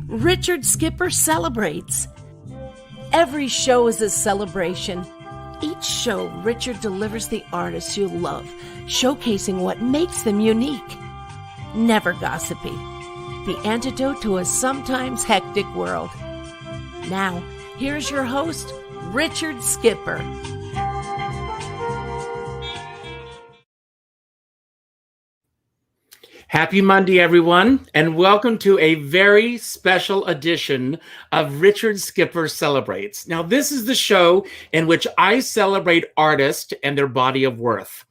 Richard Skipper celebrates. Every show is a celebration. Each show, Richard delivers the artists you love, showcasing what makes them unique. Never gossipy. The antidote to a sometimes hectic world. Now, here's your host, Richard Skipper. Happy Monday, everyone, and welcome to a very special edition of Richard Skipper Celebrates. Now, this is the show in which I celebrate artists and their body of worth.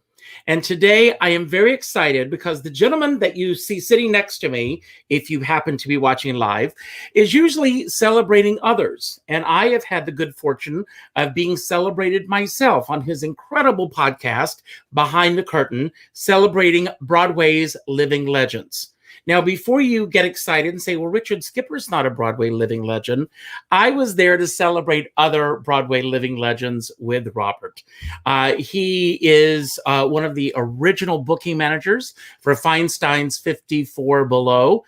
And today I am very excited because the gentleman that you see sitting next to me, if you happen to be watching live, is usually celebrating others. And I have had the good fortune of being celebrated myself on his incredible podcast, Behind the Curtain, celebrating Broadway's living legends. Now, before you get excited and say, well, Richard Skipper's not a Broadway living legend, I was there to celebrate other Broadway living legends with Robert. He is one of the original booking managers for Feinstein's 54 Below.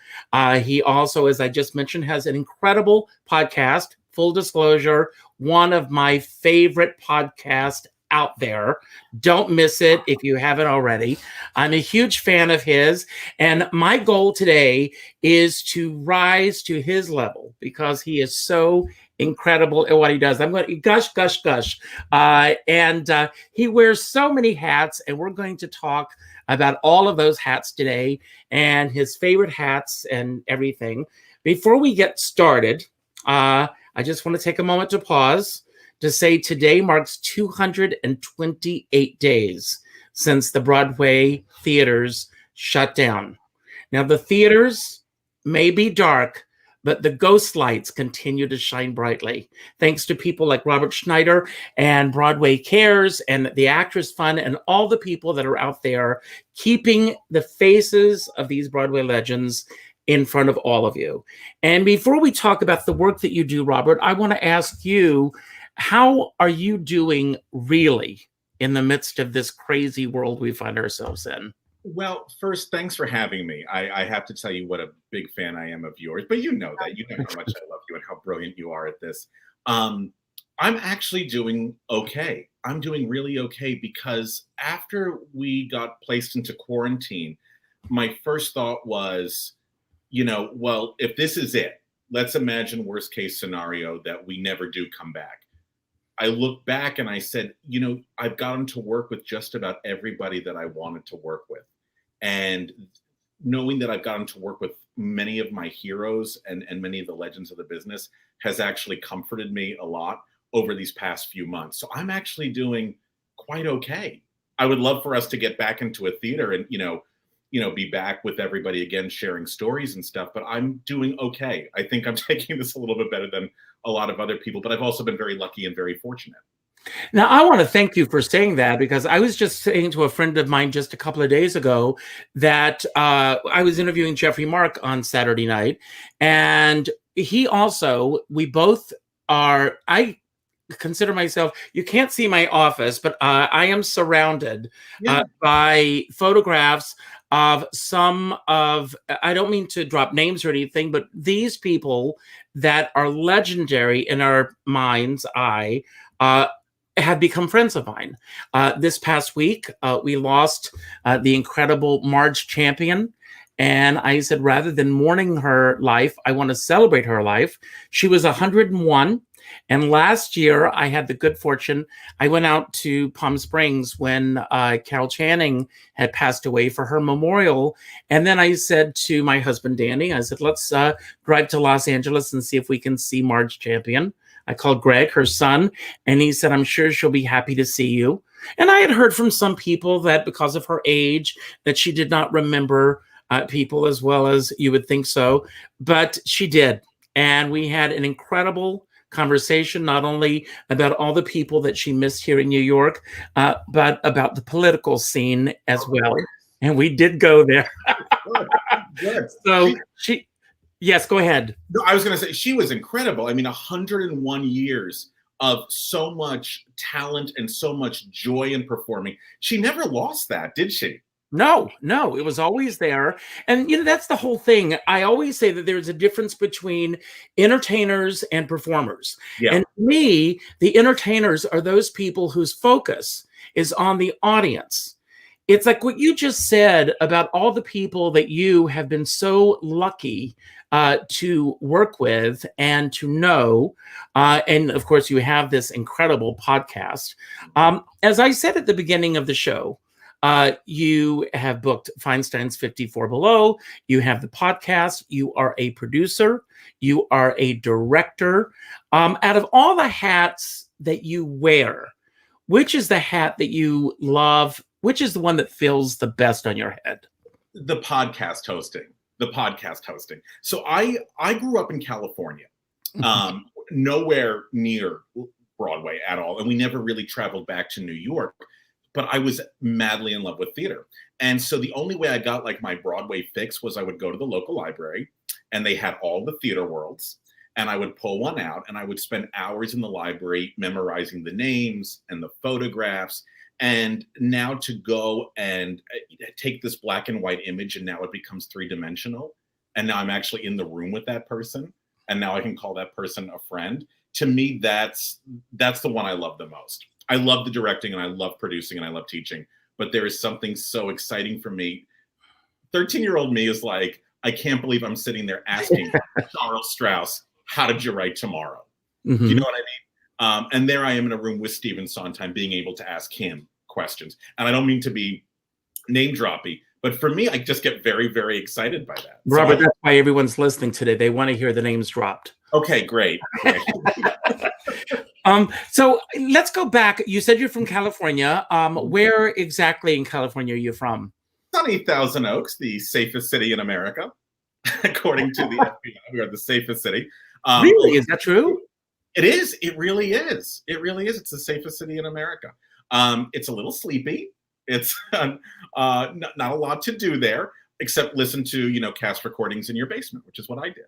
He also, as I just mentioned, has an incredible podcast, full disclosure, one of my favorite podcasts out there. Don't miss it if you haven't already. I'm a huge fan of his, and my goal today is to rise to his level because he is so incredible at what he does. I'm going to gush. He wears so many hats, and we're going to talk about all of those hats today and his favorite hats and everything. Before we get started, I just want to take a moment to pause to say today marks 228 days since the Broadway theaters shut down. Now, the theaters may be dark, but the ghost lights continue to shine brightly. Thanks to people like W Schneider and Broadway Cares and the Actors Fund and all the people that are out there keeping the faces of these Broadway legends in front of all of you. And before we talk about the work that you do, Robert, I want to ask you, how are you doing really in the midst of this crazy world we find ourselves in? Well, first, thanks for having me. I have to tell you what a big fan I am of yours, but you know that. You know how much I love you and how brilliant you are at this. I'm actually doing okay. I'm doing really okay because after we got placed into quarantine, my first thought was, well, if this is it, let's imagine worst case scenario that we never do come back. I looked back and I said, I've gotten to work with just about everybody that I wanted to work with. And knowing that I've gotten to work with many of my heroes and many of the legends of the business has actually comforted me a lot over these past few months. So I'm actually doing quite okay. I would love for us to get back into a theater and, be back with everybody again, sharing stories and stuff, but I'm doing okay. I think I'm taking this a little bit better than a lot of other people, but I've also been very lucky and very fortunate. Now, I want to thank you for saying that because I was just saying to a friend of mine just a couple of days ago that I was interviewing Jeffrey Mark on Saturday night, and we both are, I consider myself, you can't see my office, but I am surrounded by photographs of I don't mean to drop names or anything, but these people that are legendary in our mind's eye have become friends of mine. This past week, we lost the incredible Marge Champion. And I said, rather than mourning her life, I want to celebrate her life. She was 101. And last year, I had the good fortune, I went out to Palm Springs when Carol Channing had passed away for her memorial. And then I said to my husband, Danny, I said, let's drive to Los Angeles and see if we can see Marge Champion. I called Greg, her son, and he said, I'm sure she'll be happy to see you. And I had heard from some people that because of her age, that she did not remember people as well as you would think so, but she did. And we had an incredible conversation, not only about all the people that she missed here in New York, but about the political scene as well. And we did go there. Good. So yes, go ahead. No, I was going to say, she was incredible. I mean, 101 years of so much talent and so much joy in performing. She never lost that, did she? No, no, it was always there. And, that's the whole thing. I always say that there's a difference between entertainers and performers. Yeah. And to me, the entertainers are those people whose focus is on the audience. It's like what you just said about all the people that you have been so lucky to work with and to know. And of course, you have this incredible podcast. As I said at the beginning of the show, you have booked Feinstein's 54 Below. You have the podcast. You are a producer. You are a director. Out of all the hats that you wear, which is the hat that you love? Which is the one that feels the best on your head? The podcast hosting. So I grew up in California, nowhere near Broadway at all. And we never really traveled back to New York, but I was madly in love with theater. And so the only way I got like my Broadway fix was I would go to the local library and they had all the theater worlds, and I would pull one out and I would spend hours in the library memorizing the names and the photographs. And now to go and take this black and white image, and now it becomes three-dimensional. And now I'm actually in the room with that person. And now I can call that person a friend. To me, that's the one I love the most. I love the directing and I love producing and I love teaching. But there is something so exciting for me. 13-year-old me is like, I can't believe I'm sitting there asking Charles Strauss, how did you write Tomorrow? Mm-hmm. You know what I mean? And there I am in a room with Stephen Sondheim being able to ask him questions. And I don't mean to be name droppy, but for me, I just get very, very excited by that. Robert, that's why everyone's listening today. They want to hear the names dropped. Okay, great. So let's go back. You said you're from California. Where exactly in California are you from? Sunny Thousand Oaks, the safest city in America, according to the FBI. We are the safest city. Really? Is that true? It is. It really is. It really is. It's the safest city in America. It's a little sleepy. It's not a lot to do there, except listen to, cast recordings in your basement, which is what I did.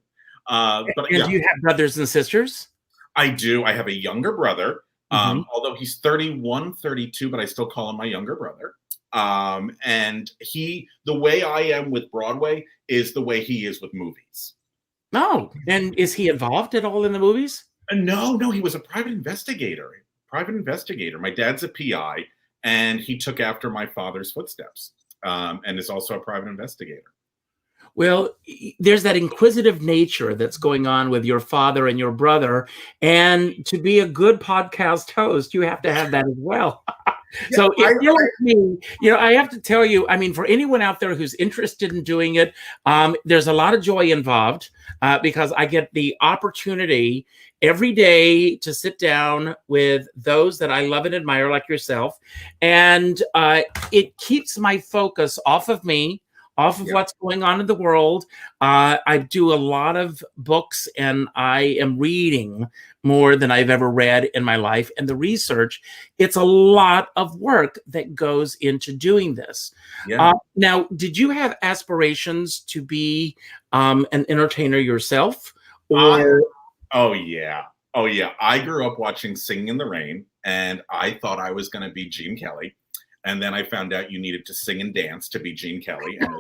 But do you have brothers and sisters? I do. I have a younger brother, although he's 31, 32, but I still call him my younger brother. And the way I am with Broadway is the way he is with movies. Oh, and is he involved at all in the movies? No, he was a private investigator. My dad's a PI, and he took after my father's footsteps, and is also a private investigator. Well, there's that inquisitive nature that's going on with your father and your brother. And to be a good podcast host, you have to have that as well. So if you're like me, I have to tell you, I mean, for anyone out there who's interested in doing it, there's a lot of joy involved because I get the opportunity every day to sit down with those that I love and admire, like yourself. And it keeps my focus off of me, off of what's going on in the world. I do a lot of books and I am reading more than I've ever read in my life. And the research, it's a lot of work that goes into doing this. Yeah. Now, did you have aspirations to be an entertainer yourself? Or... Oh, yeah. I grew up watching Singing in the Rain, and I thought I was going to be Gene Kelly. And then I found out you needed to sing and dance to be Gene Kelly. And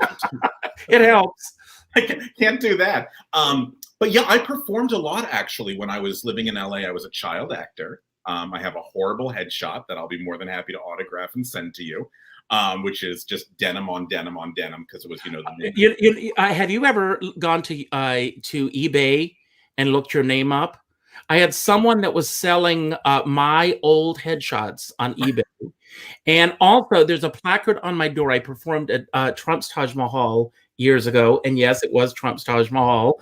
it helps. I can't do that. But yeah, I performed a lot, actually, when I was living in LA. I was a child actor. I have a horrible headshot that I'll be more than happy to autograph and send to you, which is just denim on denim on denim, because it was, have you ever gone to eBay and looked your name up? I had someone that was selling my old headshots on eBay. And also, there's a placard on my door. I performed at Trump's Taj Mahal years ago. And yes, it was Trump's Taj Mahal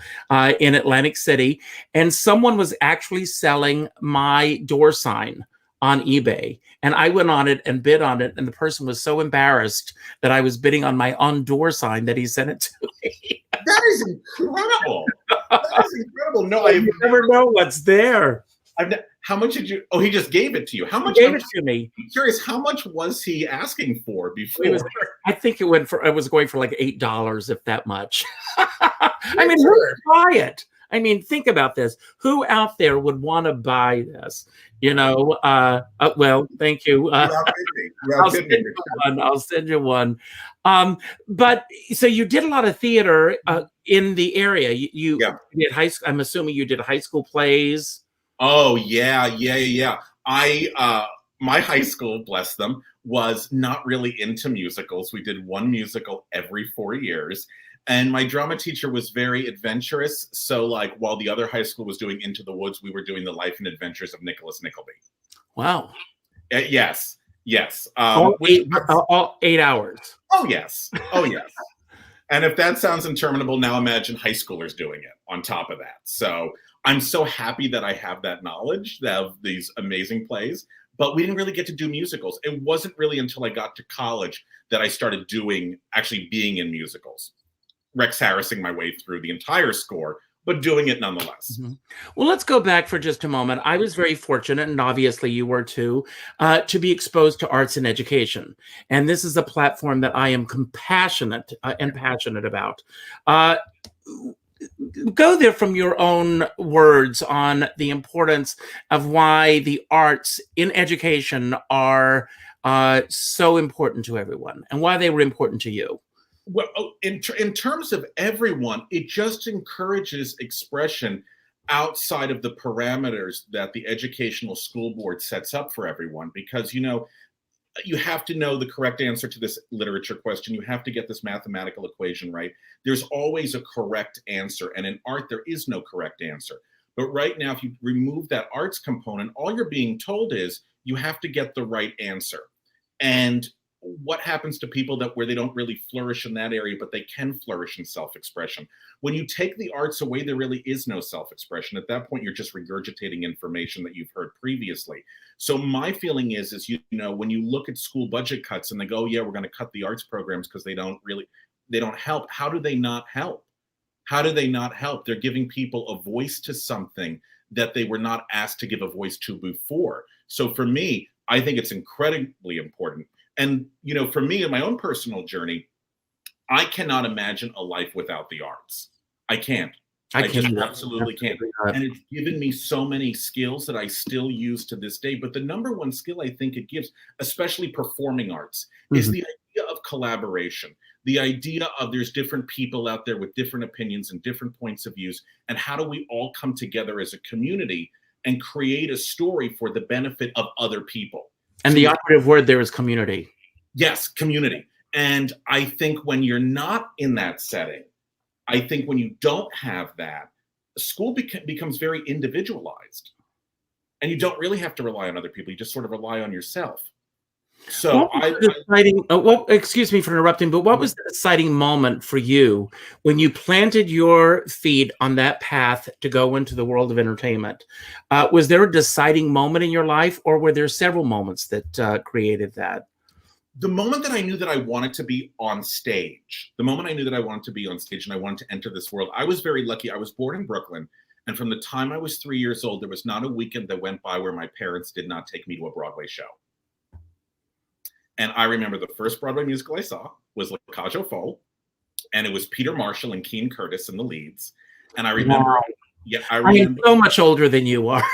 in Atlantic City. And someone was actually selling my door sign on eBay. And I went on it and bid on it. And the person was so embarrassed that I was bidding on my own door sign that he sent it to me. That is incredible. That is incredible. No, I never know what's there. How much did you? Oh, he just gave it to you. How much? He gave it to me. I'm curious, how much was he asking for before? I think it was going for like $8, if that much. I mean, who would buy it? I mean, think about this. Who out there would want to buy this? Well, thank you. I'll send you one. I'll send you one. But so you did a lot of theater in the area. You did high school. I'm assuming you did high school plays. Oh yeah. My high school, bless them, was not really into musicals. We did one musical every 4 years. And my drama teacher was very adventurous. So like while the other high school was doing Into the Woods, we were doing The Life and Adventures of Nicholas Nickleby. Wow. Yes. All 8 hours. Oh, yes. And if that sounds interminable, now imagine high schoolers doing it on top of that. So I'm so happy that I have that knowledge of these amazing plays. But we didn't really get to do musicals. It wasn't really until I got to college that I started actually being in musicals. Rex Harrising my way through the entire score, but doing it nonetheless. Mm-hmm. Well, let's go back for just a moment. I was very fortunate, and obviously you were too, to be exposed to arts and education. And this is a platform that I am passionate about. Go there from your own words on the importance of why the arts in education are so important to everyone and why they were important to you. Well, in terms of everyone, it just encourages expression outside of the parameters that the educational school board sets up for everyone. Because, you have to know the correct answer to this literature question. You have to get this mathematical equation right. There's always a correct answer. And in art, there is no correct answer. But right now, if you remove that arts component, all you're being told is you have to get the right answer. And what happens to people where they don't really flourish in that area, but they can flourish in self-expression? When you take the arts away, there really is no self-expression. At that point, you're just regurgitating information that you've heard previously. So my feeling is when you look at school budget cuts and they go, yeah, we're going to cut the arts programs because they don't help. How do they not help? They're giving people a voice to something that they were not asked to give a voice to before. So for me, I think it's incredibly important. And, for me in my own personal journey, I cannot imagine a life without the arts. I can't. I just absolutely can't. And it's given me so many skills that I still use to this day. But the number one skill I think it gives, especially performing arts, is the idea of collaboration. The idea of there's different people out there with different opinions and different points of views. And how do we all come together as a community and create a story for the benefit of other people? And the operative word there is community. Yes, community. And I think when you're not in that setting, I think when you don't have that, school becomes very individualized. And you don't really have to rely on other people. You just sort of rely on yourself. So excuse me for interrupting, but what was the deciding moment for you when you planted your feet on that path to go into the world of entertainment? Was there a deciding moment in your life, or were there several moments that created that? The moment that I knew that I wanted to be on stage, and I wanted to enter this world, I was very lucky. I was born in Brooklyn. And from the time I was 3 years old, there was not a weekend that went by where my parents did not take me to a Broadway show. And I remember the first Broadway musical I saw was La Cage aux Folles, and it was Peter Marshall and Keen Curtis in the leads. And I remember, I am so much older than you are.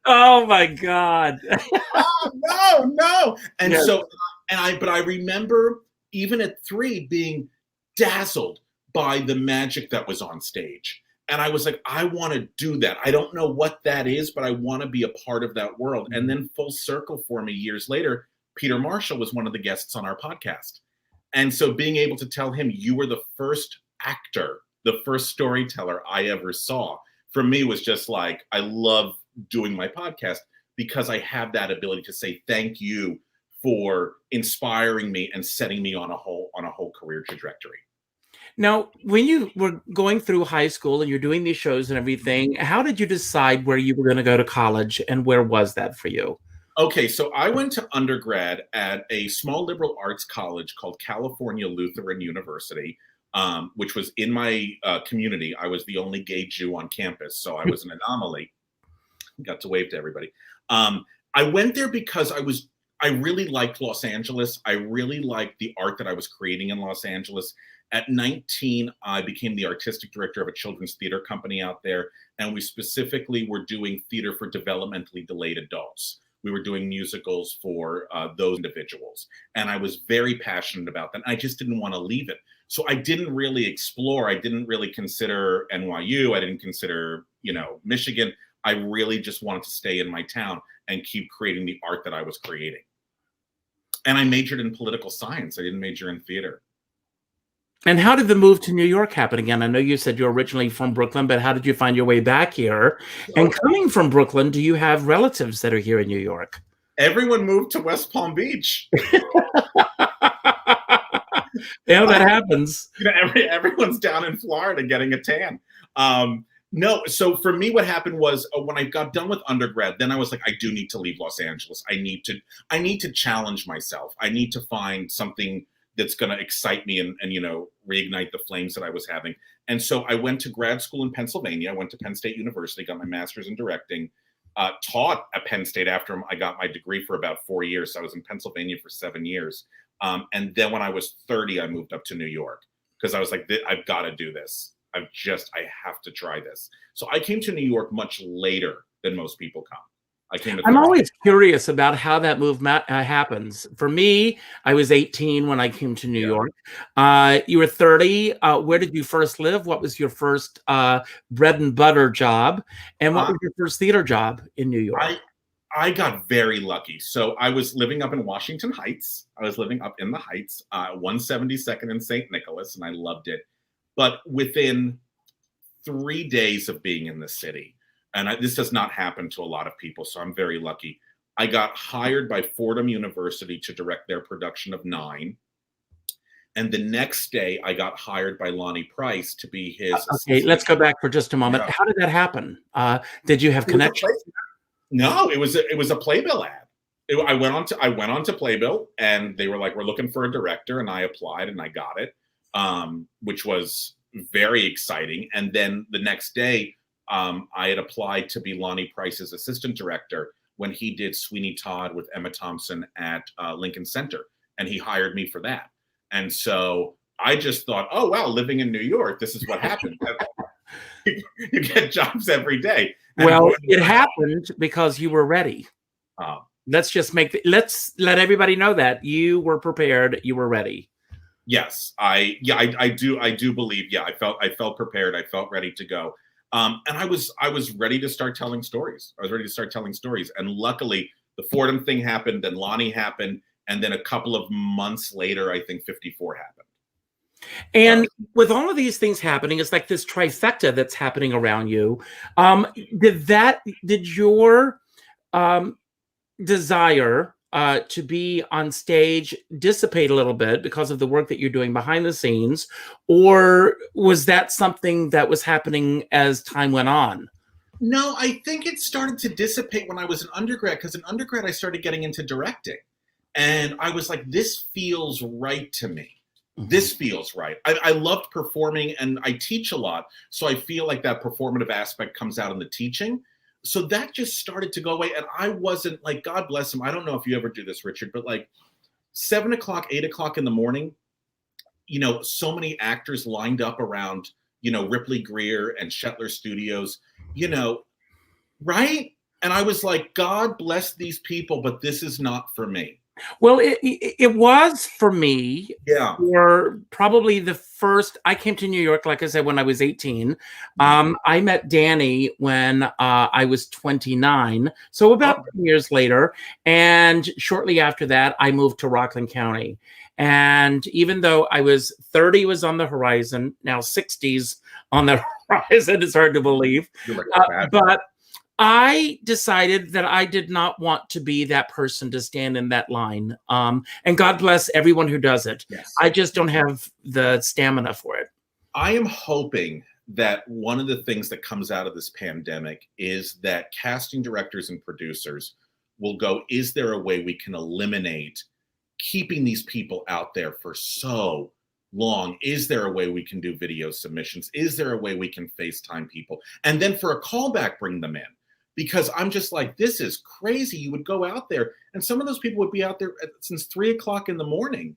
Oh my God! No. And yes. But I remember even at 3 being dazzled by the magic that was on stage. And I was like, I want to do that. I don't know what that is, but I want to be a part of that world. And then full circle for me years later, Peter Marshall was one of the guests on our podcast. And so being able to tell him, you were the first actor, the first storyteller I ever saw, for me was just like, I love doing my podcast because I have that ability to say thank you for inspiring me and setting me on a whole career trajectory. Now, when you were going through high school and you're doing these shows and everything, how did you decide where you were going to go to college, and where was that for you? Okay, so I went to undergrad at a small liberal arts college called California Lutheran University, which was in my community. I was the only gay Jew on campus, so I was an anomaly. Got to wave to everybody. I went there because I really liked Los Angeles. I really liked the art that I was creating in Los Angeles. At 19, I became the artistic director of a children's theater company out there. And we specifically were doing theater for developmentally delayed adults. We were doing musicals for those individuals. And I was very passionate about that. I just didn't want to leave it. So I didn't really explore. I didn't really consider NYU. I didn't consider, Michigan. I really just wanted to stay in my town and keep creating the art that I was creating. And I majored in political science. I didn't major in theater. And how did the move to New York happen again? I know you said you're originally from Brooklyn, but how did you find your way back here? And coming from Brooklyn, do you have relatives that are here in New York? Everyone moved to West Palm Beach. Yeah, that happens. Everyone's down in Florida getting a tan. No, so for me, what happened was when I got done with undergrad, then I was like, I do need to leave Los Angeles. I need to challenge myself. I need to find something that's going to excite me and reignite the flames that I was having. And so I went to grad school in Pennsylvania. I went to Penn State University, got my master's in directing, taught at Penn State after I got my degree for about 4 years. So I was in Pennsylvania for 7 years. And then when I was 30, I moved up to New York because I was like, I've got to do this. I have to try this. So I came to New York much later than most people come. I'm always curious about how that move happens. For me, I was 18 when I came to New York. You were 30. Where did you first live? What was your first bread and butter job? And what was your first theater job in New York? I got very lucky. So I was living up in Washington Heights. I was living up in the Heights, 172nd and St. Nicholas, and I loved it. But within 3 days of being in the city, and this does not happen to a lot of people, so I'm very lucky, I got hired by Fordham University to direct their production of 9. And the next day, I got hired by Lonnie Price to be his Okay, let's go back for just a moment. Yeah. How did that happen? Did you have connections? No, it was a Playbill ad. I went on to Playbill, and they were like, "We're looking for a director," and I applied, and I got it, which was very exciting. And then the next day, I had applied to be Lonnie Price's assistant director when he did Sweeney Todd with Emma Thompson at Lincoln Center, and he hired me for that. And so I just thought, oh, wow, living in New York, this is what happens. You get jobs every day. And well, it happened because you were ready. Let's let everybody know that you were prepared, you were ready. Yes, I do believe. Yeah, I felt prepared. I felt ready to go. And I was ready to start telling stories. And luckily, the Fordham thing happened, then Lonnie happened, and then a couple of months later, I think 54 happened. And with all of these things happening, it's like this trifecta that's happening around you. Did your desire to be on stage dissipate a little bit because of the work that you're doing behind the scenes, or was that something that was happening as time went on? No, I think it started to dissipate when I was an undergrad, because in undergrad I started getting into directing, and I was like, this feels right to me. Mm-hmm. This feels right. I loved performing, and I teach a lot, so I feel like that performative aspect comes out in the teaching. So that just started to go away. And I wasn't like, God bless him, I don't know if you ever do this, Richard, but like 7 o'clock, 8 o'clock in the morning, so many actors lined up around, Ripley Greer and Shetler Studios, right? And I was like, God bless these people, but this is not for me. Well, it was for me. Yeah. For probably the first, I came to New York, like I said, when I was 18. I met Danny when I was 29. So about 10 years later. And shortly after that, I moved to Rockland County. And even though I was 30 was on the horizon, now 60s on the horizon, it's hard to believe. But I decided that I did not want to be that person to stand in that line. And God bless everyone who does it. Yes. I just don't have the stamina for it. I am hoping that one of the things that comes out of this pandemic is that casting directors and producers will go, is there a way we can eliminate keeping these people out there for so long? Is there a way we can do video submissions? Is there a way we can FaceTime people? And then for a callback, bring them in. because I'm just like, this is crazy. You would go out there, and some of those people would be out there since 3 o'clock in the morning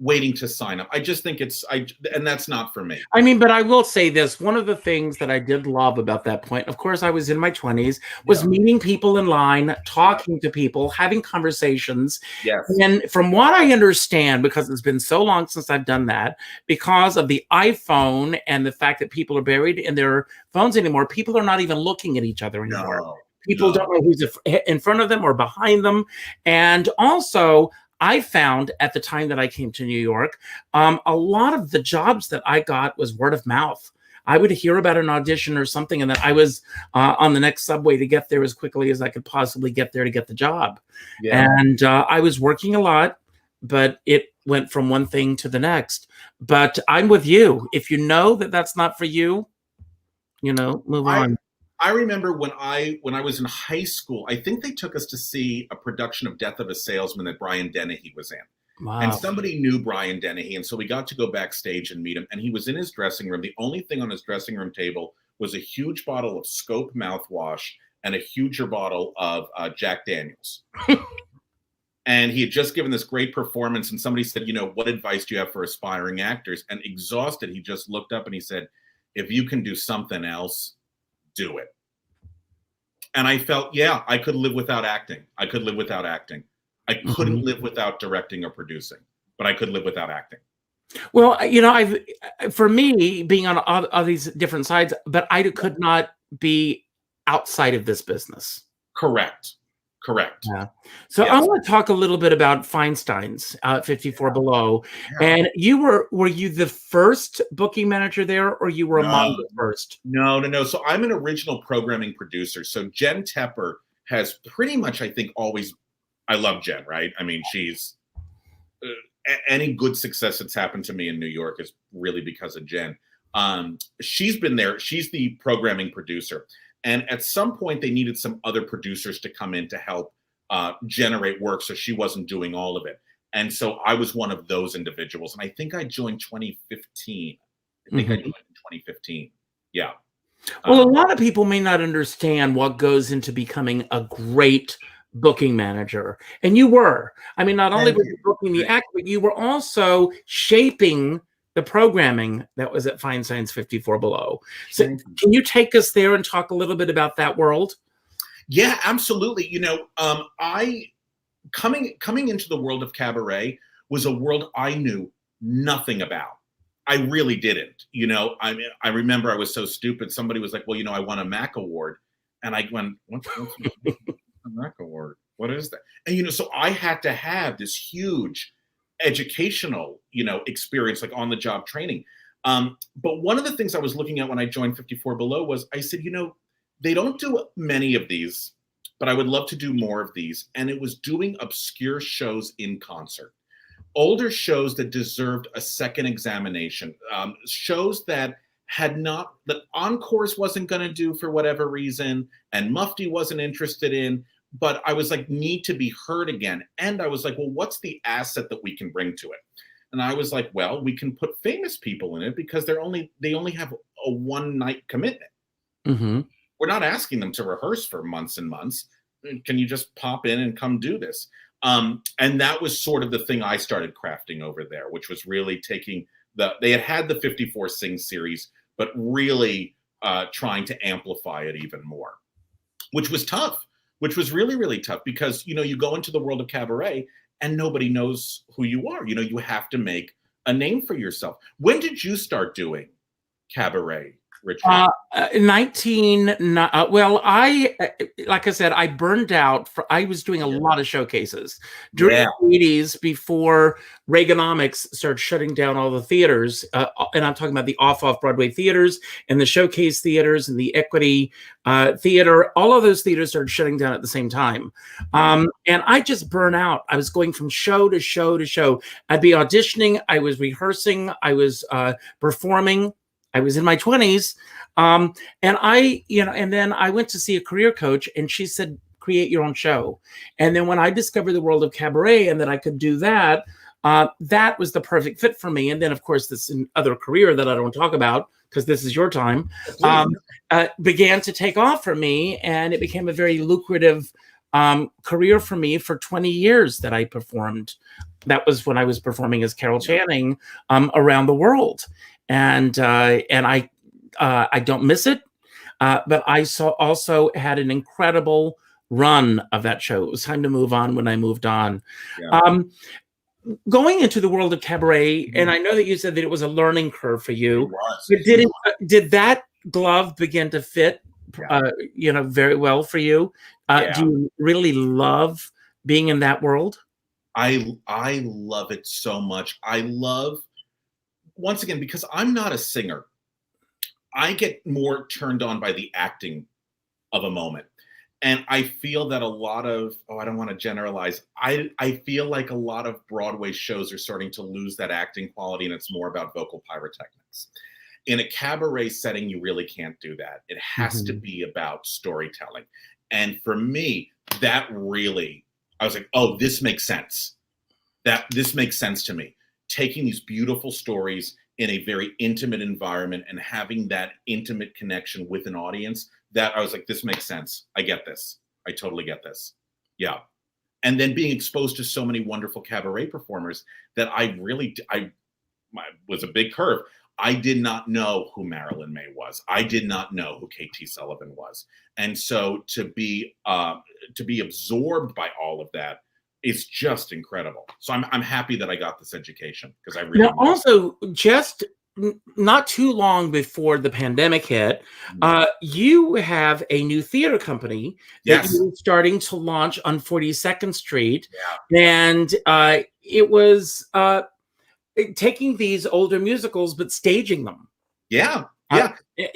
waiting to sign up. I just think and that's not for me. I mean, but I will say this. One of the things that I did love about that point, of course, I was in my 20s, was meeting people in line, talking to people, having conversations. Yes. And from what I understand, because it's been so long since I've done that, because of the iPhone and the fact that people are buried in their phones anymore, people are not even looking at each other anymore. No, people don't know who's in front of them or behind them. And also, I found at the time that I came to New York, a lot of the jobs that I got was word of mouth. I would hear about an audition or something, and then I was on the next subway to get there as quickly as I could possibly get there to get the job. Yeah. And I was working a lot, but it went from one thing to the next. But I'm with you. If you know that that's not for you, move on. I remember when I was in high school, I think they took us to see a production of Death of a Salesman that Brian Dennehy was in. Wow. And somebody knew Brian Dennehy, and so we got to go backstage and meet him, and he was in his dressing room. The only thing on his dressing room table was a huge bottle of Scope mouthwash and a huger bottle of Jack Daniels. And he had just given this great performance, and somebody said, what advice do you have for aspiring actors? And exhausted, he just looked up and he said, if you can do something else, do it. And I felt, I could live without acting. I could live without acting. I couldn't live without directing or producing, but I could live without acting. Well, for me, being on all these different sides, but I could not be outside of this business. Correct. Yeah. So yes. I want to talk a little bit about Feinstein's 54 Below. Yeah. And were you the first booking manager there, or you were among the first? No. So I'm an original programming producer. So Jen Tepper has pretty much, I think, always, I love Jen, right? I mean, she's, any good success that's happened to me in New York is really because of Jen. She's been there. She's the programming producer. And at some point, they needed some other producers to come in to help generate work, so she wasn't doing all of it. And so I was one of those individuals. And I think I joined 2015. I joined in 2015. Yeah. Well, a lot of people may not understand what goes into becoming a great booking manager. And you were. I mean, not only were you booking the act, but you were also shaping the programming that was at Feinstein's 54 Below. So can you take us there and talk a little bit about that world? Yeah, absolutely. I coming into the world of Cabaret was a world I knew nothing about. I really didn't. I remember I was so stupid. Somebody was like, well, I won a Mac Award. And I went, what's a Mac Award? What is that? And, so I had to have this huge educational, experience, like on the job training. But one of the things I was looking at when I joined 54 Below was I said, they don't do many of these, but I would love to do more of these. And it was doing obscure shows in concert, older shows that deserved a second examination, shows that that Encores wasn't going to do for whatever reason, and Mufti wasn't interested in. But I was like, need to be heard again. And I was like, well, what's the asset that we can bring to it? And I was like, well, we can put famous people in it because they only have a one-night commitment. Mm-hmm. We're not asking them to rehearse for months and months. Can you just pop in and come do this? And that was sort of the thing I started crafting over there, which was really taking they had the 54 Sing series, but really trying to amplify it even more, which was tough. Which was really, really tough because, you go into the world of Cabaret and nobody knows who you are. You have to make a name for yourself. When did you start doing Cabaret, Richard? Like I said, I burned out. I was doing a lot of showcases during the 80s before Reaganomics started shutting down all the theaters. And I'm talking about the off-Broadway theaters and the showcase theaters and the Equity Theater. All of those theaters started shutting down at the same time. And I just burned out. I was going from show to show to show. I'd be auditioning. I was rehearsing. I was performing. I was in my 20s. And then I went to see a career coach and she said, create your own show. And then when I discovered the world of Cabaret and that I could do that, that was the perfect fit for me. And then, of course, this other career that I don't talk about because this is your time, began to take off for me, and it became a very lucrative career for me for 20 years that I performed. That was when I was performing as Carol Channing around the world, and I don't miss it. But I also had an incredible run of that show. It was time to move on when I moved on. Yeah. Going into the world of cabaret, and I know that you said that it was a learning curve for you. Did that glove begin to fit, very well for you? Do you really love being in that world? I love it so much. I love, once again, because I'm not a singer, I get more turned on by the acting of a moment. And I feel that a lot of, I don't want to generalize, I feel like a lot of Broadway shows are starting to lose that acting quality, and it's more about vocal pyrotechnics. In a cabaret setting, you really can't do that. It has to be about storytelling. And for me, that really, I was like, oh, this makes sense. This makes sense to me. Taking these beautiful stories in a very intimate environment and having that intimate connection with an audience, that I was like, this makes sense. I get this. I totally get this. Yeah. And then being exposed to so many wonderful cabaret performers that I was a big curve. I did not know who Marilyn May was. I did not know who KT Sullivan was. And so to be absorbed by all of that is just incredible. So I'm happy that I got this education, because I really also just not too long before the pandemic hit, you have a new theater company that you're starting to launch on 42nd Street. And it was taking these older musicals, but staging them.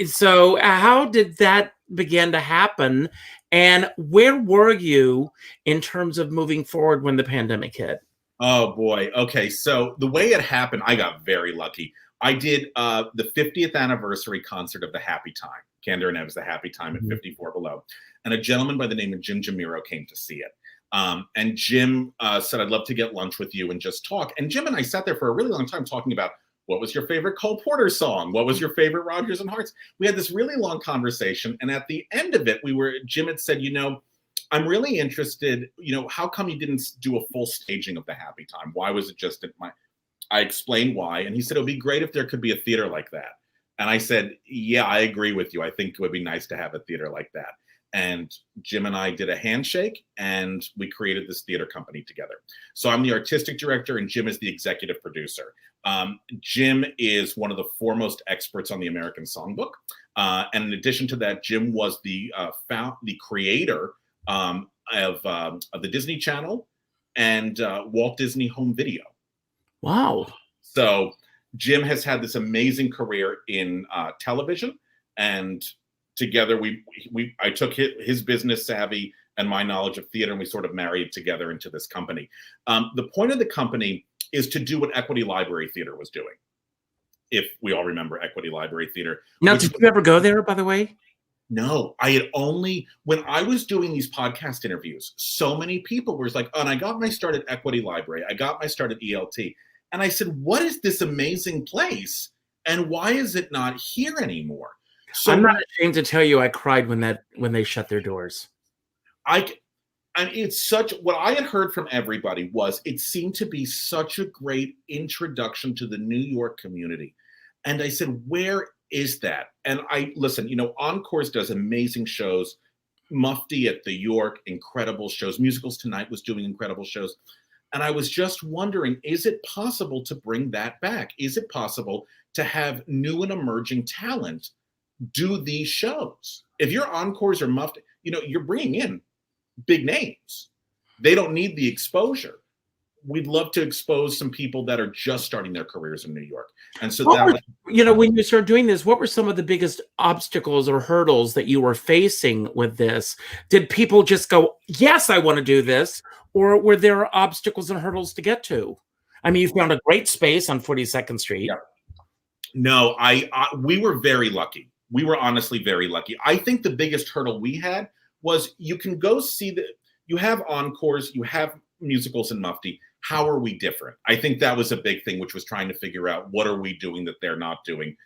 So how did that begin to happen? And where were you in terms of moving forward when the pandemic hit? Oh, boy. Okay. So the way it happened, I got very lucky. I did the 50th anniversary concert of The Happy Time, Kander and Ev's The Happy Time at 54 Below. And a gentleman by the name of Jim Jamiro came to see it. And Jim said, I'd love to get lunch with you and just talk. And Jim and I sat there for a really long time talking about, what was your favorite Cole Porter song? What was your favorite Rodgers and Harts? We had this really long conversation. And at the end of it, Jim had said, I'm really interested, how come you didn't do a full staging of The Happy Time? Why was it just I explained why. And he said, it would be great if there could be a theater like that. And I said, yeah, I agree with you. I think it would be nice to have a theater like that. And Jim and I did a handshake, and we created this theater company together. So I'm the artistic director, and Jim is the executive producer. Jim is one of the foremost experts on the American Songbook. And in addition to that, Jim was the creator of the Disney Channel and Walt Disney Home Video. Wow. So Jim has had this amazing career in television, and together I took his business savvy and my knowledge of theater, and we sort of married together into this company. The point of the company is to do what Equity Library Theater was doing. If we all remember Equity Library Theater. Now, did you ever go there, by the way? No, when I was doing these podcast interviews, so many people were like, oh, and I got my start at Equity Library. I got my start at ELT. And I said, what is this amazing place? And why is it not here anymore? So I'm not ashamed to tell you I cried when they shut their doors. It's what I had heard from everybody was it seemed to be such a great introduction to the New York community. And I said, where is that? And listen, Encores does amazing shows. Mufti at the York, incredible shows. Musicals Tonight was doing incredible shows. And I was just wondering, is it possible to bring that back? Is it possible to have new and emerging talent do these shows? If you're Encores or Mufti, you're bringing in big names. They don't need the exposure. We'd love to expose some people that are just starting their careers in New York. And so when you started doing this, what were some of the biggest obstacles or hurdles that you were facing with this? Did people just go, yes, I want to do this? Or were there obstacles and hurdles to get to? I mean, you found a great space on 42nd Street. Yeah. No, we were very lucky. We were honestly very lucky. I think the biggest hurdle we had was you can go see you have Encores, you have musicals in Mufti. How are we different? I think that was a big thing, which was trying to figure out what are we doing that they're not doing.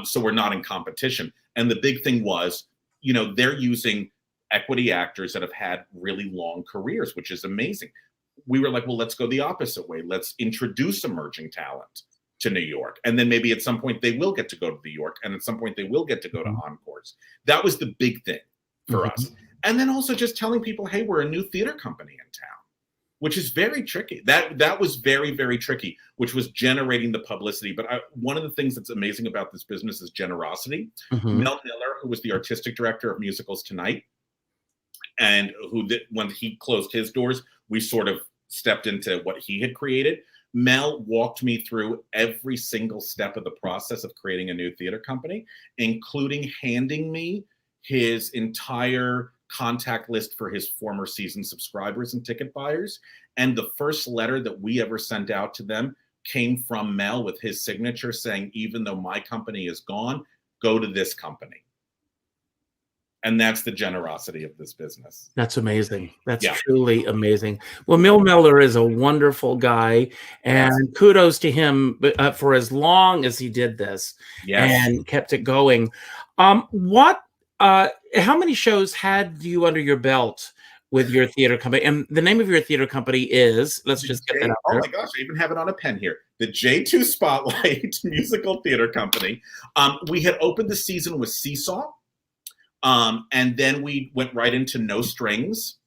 So we're not in competition. And the big thing was, you know, they're using equity actors that have had really long careers, which is amazing. We were like, well, let's go the opposite way. Let's introduce emerging talent to New York. And then maybe at some point they will get to go to New York. And at some point they will get to go to encores. That was the big thing for us. And then also just telling people, hey, we're a new theater company in town, which is very tricky. That was very, very tricky, which was generating the publicity. But one of the things that's amazing about this business is generosity. Mel Miller, who was the artistic director of Musicals Tonight, and when he closed his doors, we sort of stepped into what he had created. Mel walked me through every single step of the process of creating a new theater company, including handing me his entire contact list for his former season subscribers and ticket buyers. And the first letter that we ever sent out to them came from Mel with his signature saying, even though my company is gone, go to this company. And that's the generosity of this business. That's amazing. That's truly amazing. Well, Mel Miller is a wonderful guy, and kudos to him for as long as he did this and kept it going. How many shows had you under your belt with your theater company? And the name of your theater company is, let's just get that out there. Oh my gosh, I even have it on a pen here. The J2 Spotlight Musical Theater Company. We had opened the season with Seesaw. And then we went right into No Strings,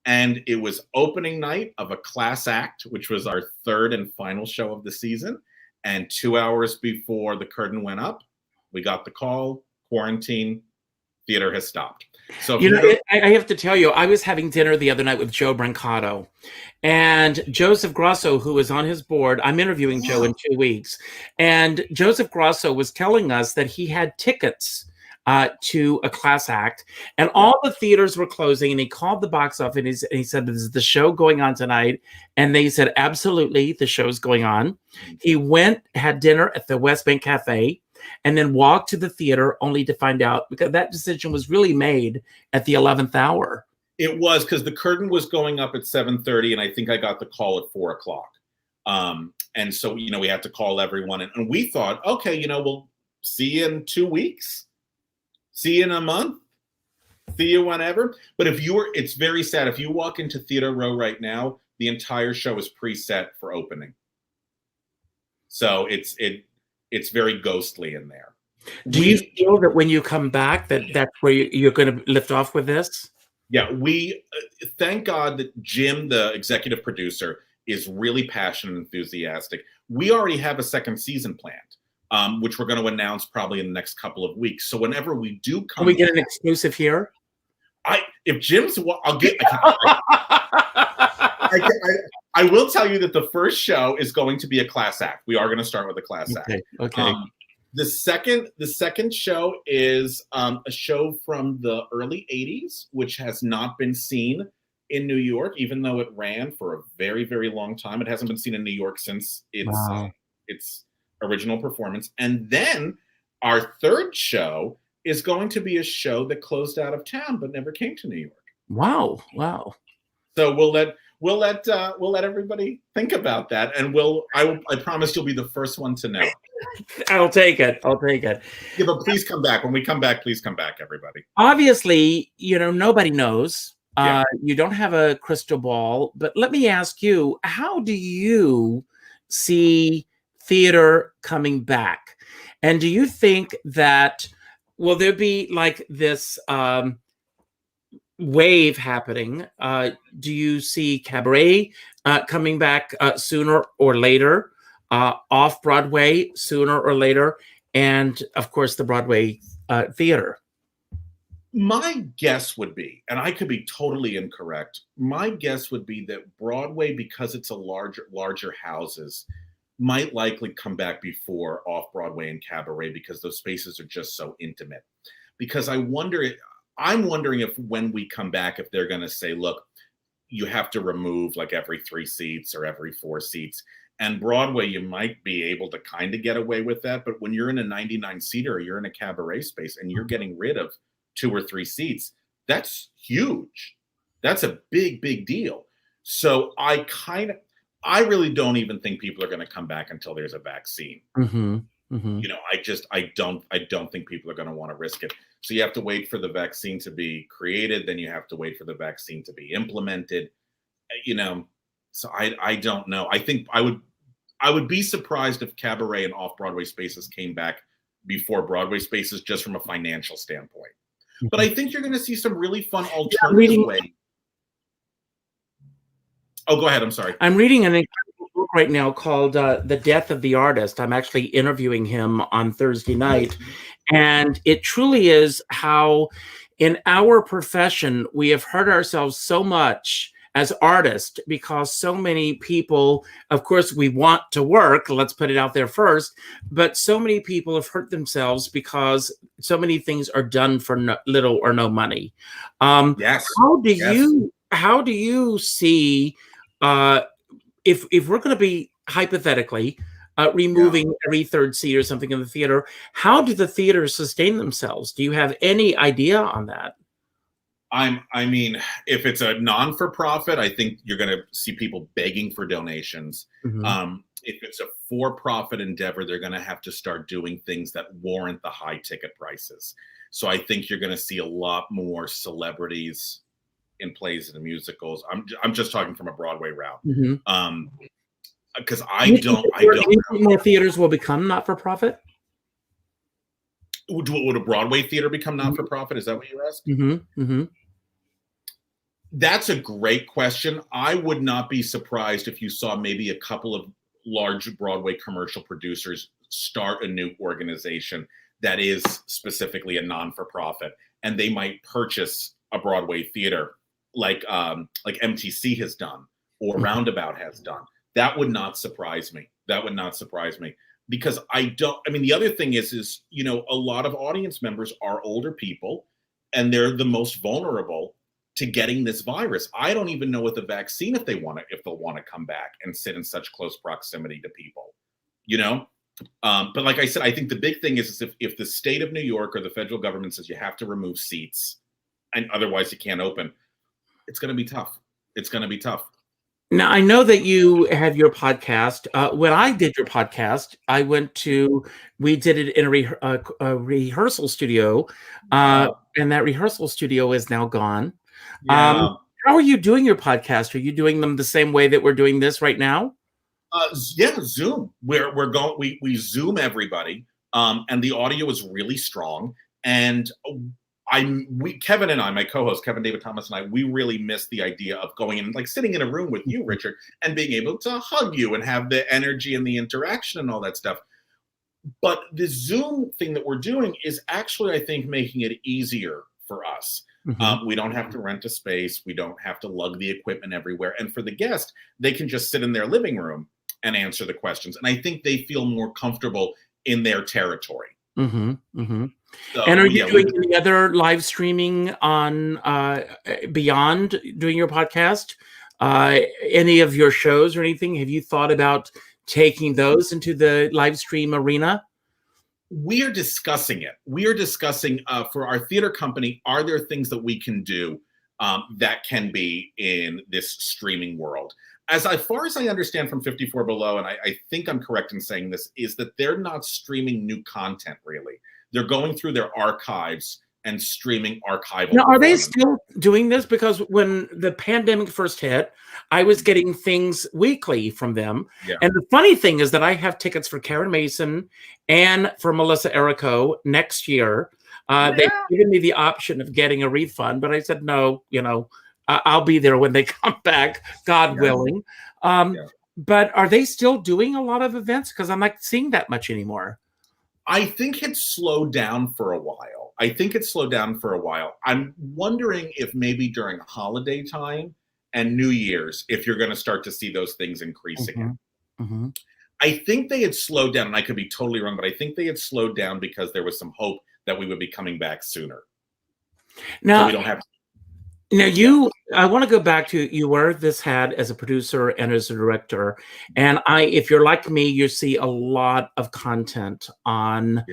and it was opening night of a class act, which was our third and final show of the season. And 2 hours before the curtain went up, we got the call, quarantine, theater has stopped. So I have to tell you, I was having dinner the other night with Joe Brancato, and Joseph Grosso, who is on his board. I'm interviewing Joe in 2 weeks, and Joseph Grosso was telling us that he had tickets to a class act, and all the theaters were closing, and he called the box office, and he said, this is the show going on tonight, and they said, absolutely, the show's going on. He went, had dinner at the West Bank Cafe, and then walked to the theater only to find out, because that decision was really made at the 11th hour. It was, because the curtain was going up at 7:30, and I think I got the call at 4 o'clock. And so, we had to call everyone, and we thought, okay, we'll see you in 2 weeks. See you in a month, see you whenever. But it's very sad. If you walk into Theater Row right now, the entire show is preset for opening. So it's very ghostly in there. Do you feel that when you come back, that's where you're going to lift off with this? Yeah, we thank God that Jim, the executive producer, is really passionate and enthusiastic. We already have a second season planned. Which we're going to announce probably in the next couple of weeks. So whenever we do come, can we get an exclusive here? If Jim's, I'll get. I will tell you that the first show is going to be a class act. We are going to start with a class act. Okay. The second show is a show from the early '80s, which has not been seen in New York, even though it ran for a very, very long time. It hasn't been seen in New York since its original performance. And then our third show is going to be a show that closed out of town but never came to New York. Wow. So we'll let everybody think about that, and I promise you'll be the first one to know. I'll take it. Yeah, but please come back. When we come back, please come back, everybody. Obviously, nobody knows. You don't have a crystal ball, but let me ask you, how do you see theater coming back? And do you think that will there be like this wave happening? Do you see Cabaret coming back sooner or later, off Broadway sooner or later, and of course the Broadway theater? My guess would be, and I could be totally incorrect, my guess would be that Broadway, because it's a larger houses, might likely come back before Off-Broadway and Cabaret, because those spaces are just so intimate. Because I'm wondering if when we come back, if they're going to say, look, you have to remove like every 3 seats or every 4 seats. And Broadway, you might be able to kind of get away with that. But when you're in a 99-seater or you're in a Cabaret space and you're getting rid of 2 or 3 seats, that's huge. That's a big, big deal. So I really don't even think people are going to come back until there's a vaccine. You know, I don't think people are going to want to risk it. So you have to wait for the vaccine to be created, then you have to wait for the vaccine to be implemented. You know, so I don't know. I think I would be surprised if Cabaret and off-Broadway spaces came back before Broadway spaces, just from a financial standpoint. But I think you're going to see some really fun alternative ways. Oh, go ahead. I'm sorry. I'm reading an incredible book right now called The Death of the Artist. I'm actually interviewing him on Thursday night. And it truly is how in our profession, we have hurt ourselves so much as artists because so many people, of course, we want to work, let's put it out there first, but so many people have hurt themselves because so many things are done for little or no money. Yes. How do you see, if we're going to be hypothetically removing every third seat or something in the theater, how do the theaters sustain themselves? Do you have any idea on that? I mean, if it's a non-for-profit, I think you're going to see people begging for donations. If it's a for-profit endeavor, they're going to have to start doing things that warrant the high ticket prices. So I think you're going to see a lot more celebrities in plays and musicals. I'm just talking from a Broadway route. Because I don't think more theaters will become not-for-profit? Would a Broadway theater become not-for-profit? Is that what you asked? That's a great question. I would not be surprised if you saw maybe a couple of large Broadway commercial producers start a new organization that is specifically a non-for-profit, and they might purchase a Broadway theater like MTC has done or Roundabout has done. That would not surprise me. That would not surprise me. Because the other thing is, you know, a lot of audience members are older people and they're the most vulnerable to getting this virus. I don't even know with the vaccine if they'll want to come back and sit in such close proximity to people, you know? But like I said, I think the big thing is if the state of New York or the federal government says you have to remove seats and otherwise you can't open, it's going to be tough. It's going to be tough. Now, I know that you have your podcast. When I did your podcast, we did it in a rehearsal studio, and that rehearsal studio is now gone. How are you doing your podcast? Are you doing them the same way that we're doing this right now? Zoom. We Zoom everybody, and the audio is really strong. And Kevin and I, my co-host Kevin David Thomas and I, we really miss the idea of going in, like sitting in a room with you, Richard, and being able to hug you and have the energy and the interaction and all that stuff. But the Zoom thing that we're doing is actually, I think, making it easier for us. We don't have to rent a space. We don't have to lug the equipment everywhere. And for the guest, they can just sit in their living room and answer the questions. And I think they feel more comfortable in their territory. So, and are you doing any other live streaming on beyond doing your podcast? Any of your shows or anything? Have you thought about taking those into the live stream arena? We are discussing it. We are discussing for our theater company, are there things that we can do that can be in this streaming world? As far as I understand from 54 Below, and I think I'm correct in saying this, is that they're not streaming new content, really. They're going through their archives and streaming archival. Now, are they still doing this? Because when the pandemic first hit, I was getting things weekly from them. Yeah. And the funny thing is that I have tickets for Karen Mason and for Melissa Errico next year. They've given me the option of getting a refund, but I said, no, you know, I'll be there when they come back, God willing. But are they still doing a lot of events? Because I'm not seeing that much anymore. I think it's slowed down for a while. I'm wondering if maybe during holiday time and New Year's, if you're going to start to see those things increase again. I think they had slowed down, and I could be totally wrong, but I think they had slowed down because there was some hope that we would be coming back sooner. Now, so we don't have to. Now, I want to go back to, you wear this hat as a producer and as a director. And if you're like me, you see a lot of content on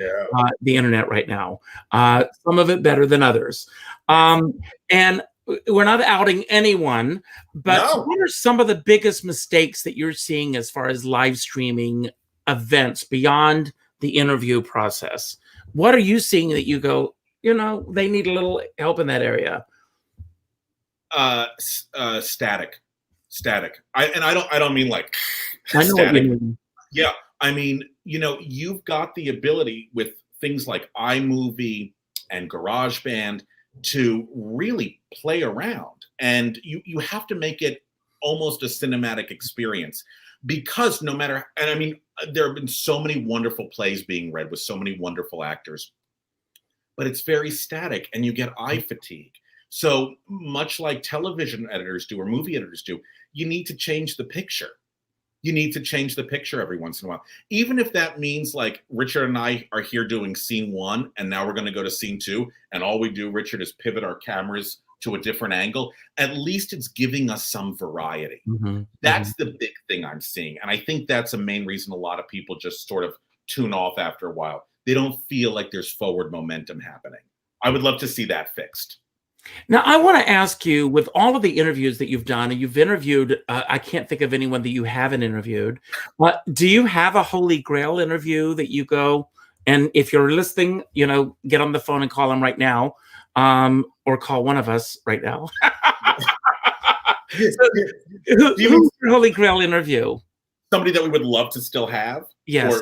the internet right now. Some of it better than others. And we're not outing anyone, but what are some of the biggest mistakes that you're seeing as far as live streaming events beyond the interview process? What are you seeing that you go, they need a little help in that area? Static. I don't mean like I know static. what you mean. Yeah. I mean, you've got the ability with things like iMovie and GarageBand to really play around, and you have to make it almost a cinematic experience, because no matter, and I mean, there have been so many wonderful plays being read with so many wonderful actors, but it's very static and you get eye fatigue. So much like television editors do or movie editors do, you need to change the picture. You need to change the picture every once in a while. Even if that means like Richard and I are here doing scene 1 and now we're going to go to scene 2, and all we do, Richard, is pivot our cameras to a different angle. At least it's giving us some variety. That's the big thing I'm seeing. And I think that's a main reason a lot of people just sort of tune off after a while. They don't feel like there's forward momentum happening. I would love to see that fixed. Now, I want to ask you, with all of the interviews that you've done, and you've interviewed, I can't think of anyone that you haven't interviewed, but do you have a holy grail interview that you go, and if you're listening, get on the phone and call them right now, or call one of us right now? Who's your holy grail interview? Somebody that we would love to still have? Yes.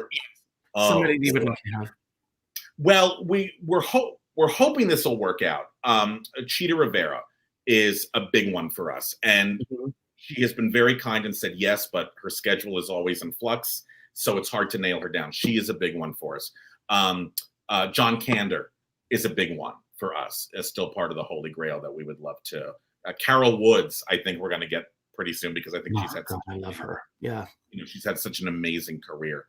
Somebody we would love to have. Well, we're hoping this will work out. Chita Rivera is a big one for us. And she has been very kind and said yes, but her schedule is always in flux, so it's hard to nail her down. She is a big one for us. John Kander is a big one for us, as still part of the Holy Grail that we would love to. Carol Woods, I think we're going to get pretty soon, because I think she's had I love her. Yeah. She's had such an amazing career.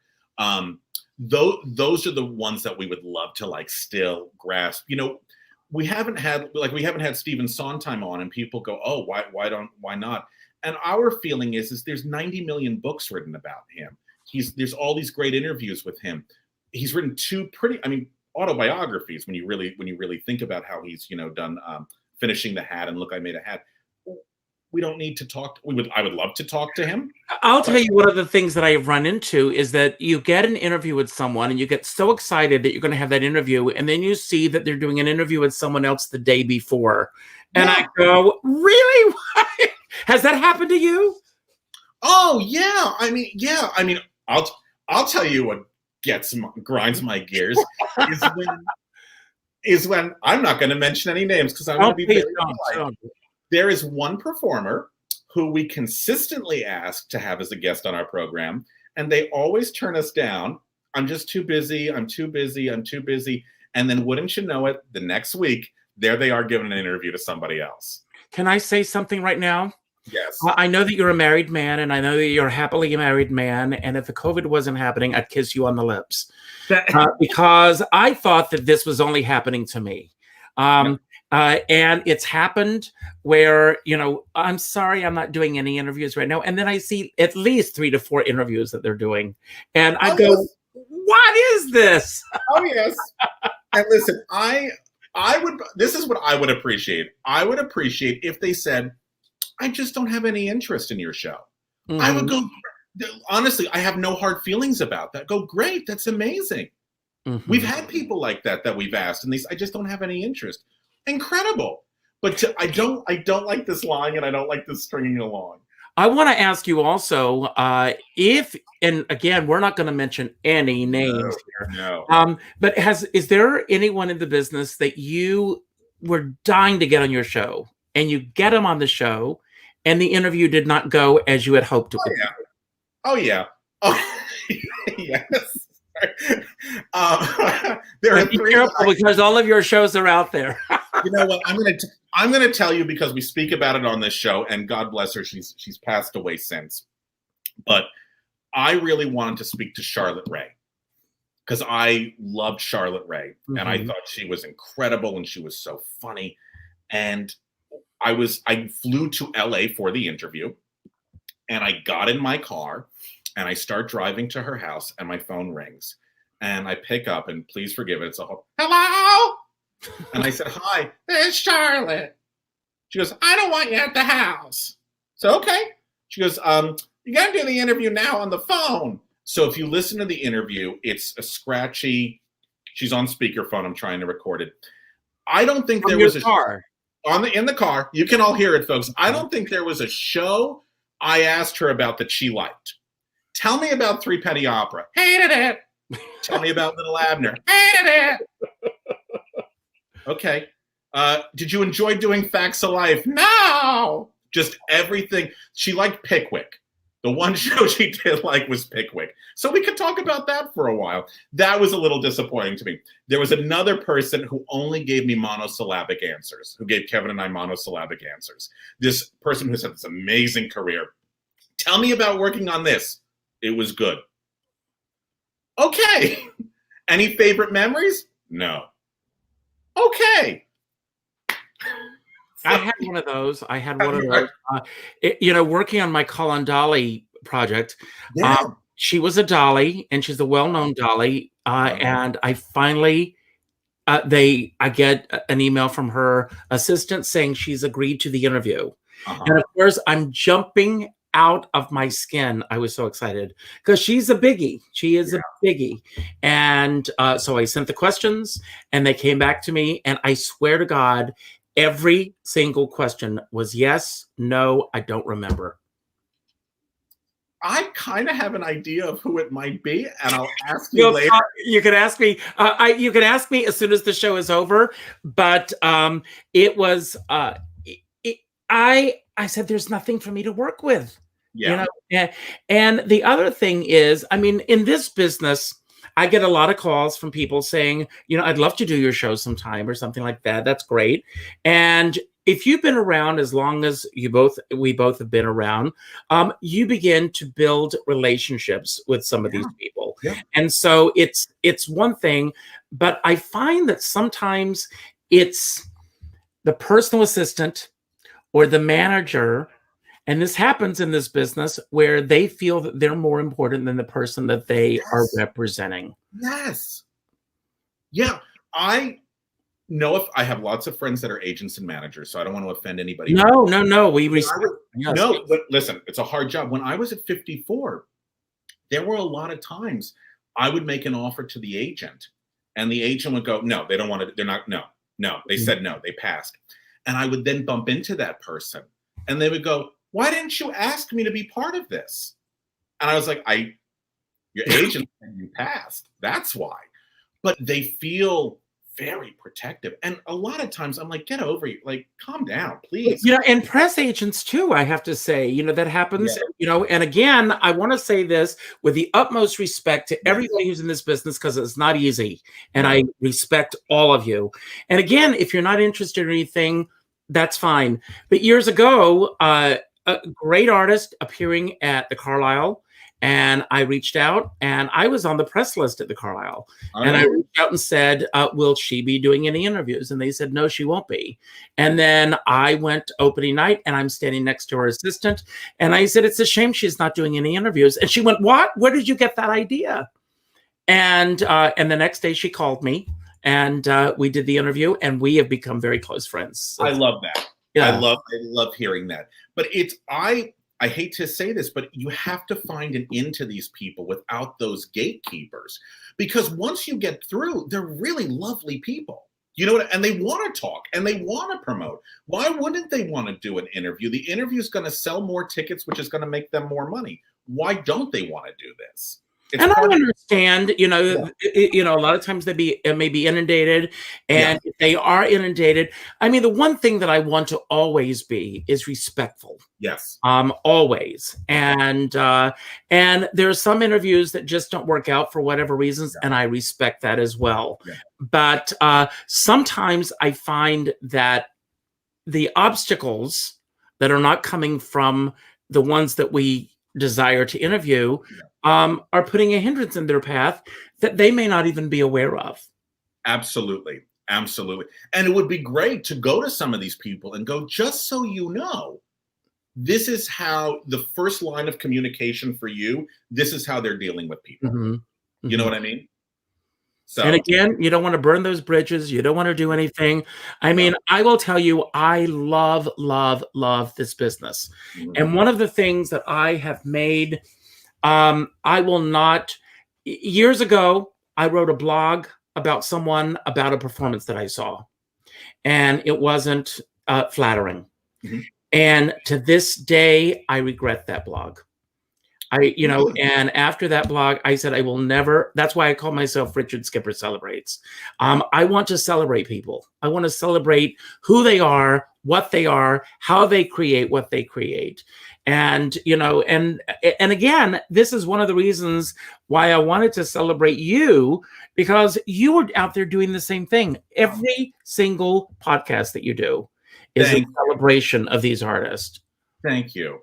Those are the ones that we would love to like still grasp. We haven't had Stephen Sondheim on, and people go, oh, why not? And our feeling is there's 90 million books written about him. There's all these great interviews with him. He's written 2 autobiographies when you really think about how he's done Finishing the Hat and Look, I Made a Hat. We don't need to talk. I would love to talk to him. I'll tell you, one of the things that I have run into is that you get an interview with someone and you get so excited that you're going to have that interview, and then you see that they're doing an interview with someone else the day before. And I go, really? Has that happened to you? Oh yeah. I mean, I'll tell you what grinds my gears is when I'm not going to mention any names, because I'm going to be very polite. There is one performer who we consistently ask to have as a guest on our program, and they always turn us down. I'm just too busy. I'm too busy. And then wouldn't you know it, the next week, there they are giving an interview to somebody else. Can I say something right now? Yes. I know that you're a married man, and I know that you're a happily married man. And if the COVID wasn't happening, I'd kiss you on the lips, because I thought that this was only happening to me. And it's happened where, I'm sorry, I'm not doing any interviews right now. And then I see at least 3 to 4 interviews that they're doing. And I go, yes. What is this? Oh, yes. And listen, this is what I would appreciate. I would appreciate if they said, I just don't have any interest in your show. I would go, honestly, I have no hard feelings about that. Go, great, that's amazing. We've had people like that we've asked, and I just don't have any interest. Incredible. But I don't like this lying, and I don't like this stringing along. I want to ask you also, and again, we're not going to mention any names here. No. But is there anyone in the business that you were dying to get on your show, and you get them on the show, and the interview did not go as you had hoped it would? Oh yeah. Oh yes. There are 3. Careful, because all of your shows are out there. You know what? I'm gonna tell you, because we speak about it on this show, and God bless her, she's passed away since. But I really wanted to speak to Charlotte Rae, because I loved Charlotte Rae, and I thought she was incredible, and she was so funny. And I flew to LA for the interview, and I got in my car, and I start driving to her house, and my phone rings, and I pick up, and please forgive it, it's a hello. And I said, hi, it's Charlotte. She goes, I don't want you at the house. So, okay. She goes, you got to do the interview now on the phone. So if you listen to the interview, it's a scratchy. She's on speakerphone. I'm trying to record it. I don't think there was a car. In the car. You can all hear it, folks. I don't think there was a show I asked her about that she liked. Tell me about Three Penny Opera. Hated it. Tell me about Little Abner. Hated it. Okay. Did you enjoy doing Facts of Life? No. Just everything. She liked Pickwick. The one show she did like was Pickwick. So we could talk about that for a while. That was a little disappointing to me. There was another person who only gave me monosyllabic answers, who gave Kevin and I monosyllabic answers. This person who's had this amazing career. Tell me about working on this. It was good. Okay. Any favorite memories? No. Okay. I had one of those. Working on my Colin Dolly project. Yeah. She was a dolly, and she's a well-known dolly. And I finally, I get an email from her assistant saying she's agreed to the interview. And of course, I'm jumping out of my skin. I was so excited because she's a biggie. She is a biggie. And so I sent the questions, and they came back to me. And I swear to God, every single question was yes, no, I don't remember. I kind of have an idea of who it might be, and I'll ask you later. You can ask me. You can ask me as soon as the show is over. But it was. I said, "There's nothing for me to work with." Yeah. And the other thing is, I mean, in this business, I get a lot of calls from people saying, I'd love to do your show sometime or something like that. That's great. And if you've been around as long as we both have been around, you begin to build relationships with some of these people. Yeah. And so it's one thing, but I find that sometimes it's the personal assistant or the manager, and this happens in this business, where they feel that they're more important than the person that they are representing. Yes. Yeah. I know if I have lots of friends that are agents and managers, so I don't want to offend anybody. No. No, but listen, it's a hard job. When I was at 54, there were a lot of times I would make an offer to the agent, and the agent would go, no, they don't want to, they're not, no, they said no, they passed. And I would then bump into that person, and they would go, why didn't you ask me to be part of this? And I was like, your agent said you passed. That's why. But they feel very protective. And a lot of times I'm like, get over it. Like, calm down, please. And press agents too, I have to say, that happens, and again, I want to say this with the utmost respect to everybody who's in this business, because it's not easy. And I respect all of you. And again, if you're not interested in anything, that's fine. But years ago, a great artist appearing at the Carlisle, and I reached out, and I was on the press list at the Carlisle. And I reached out and said, will she be doing any interviews? And they said, no, she won't be. And then I went to opening night, and I'm standing next to her assistant. And I said, it's a shame she's not doing any interviews. And she went, what? Where did you get that idea? And the next day she called me, and we did the interview, and we have become very close friends. I love that. Yeah. I love hearing that. But I hate to say this, but you have to find an end to these people without those gatekeepers, because once you get through, they're really lovely people. You know what? And they want to talk, and they want to promote. Why wouldn't they want to do an interview? The interview is going to sell more tickets, which is going to make them more money. Why don't they want to do this? And I understand, a lot of times they may be inundated, and if they are inundated, I mean, the one thing that I want to always be is respectful. Yes. Always. And there are some interviews that just don't work out for whatever reasons, and I respect that as well. Yeah. But sometimes I find that the obstacles that are not coming from the ones that we desire to interview are putting a hindrance in their path that they may not even be aware of. Absolutely. Absolutely. And it would be great to go to some of these people and go, just so you know, this is how the first line of communication for you, this is how they're dealing with people. Mm-hmm. You know what I mean? So. And again, you don't want to burn those bridges. You don't want to do anything. I mean, I will tell you, I love, love, love this business. Mm-hmm. And one of the things that I have made I will not. Years ago, I wrote a blog about someone about a performance that I saw, and it wasn't flattering. Mm-hmm. And to this day, I regret that blog. And after that blog, I said, I will never, that's why I call myself Richard Skipper Celebrates. I want to celebrate people. I want to celebrate who they are, what they are, how they create what they create. And, and again, this is one of the reasons why I wanted to celebrate you, because you were out there doing the same thing. Every single podcast that you do is a celebration of these artists. Thank you.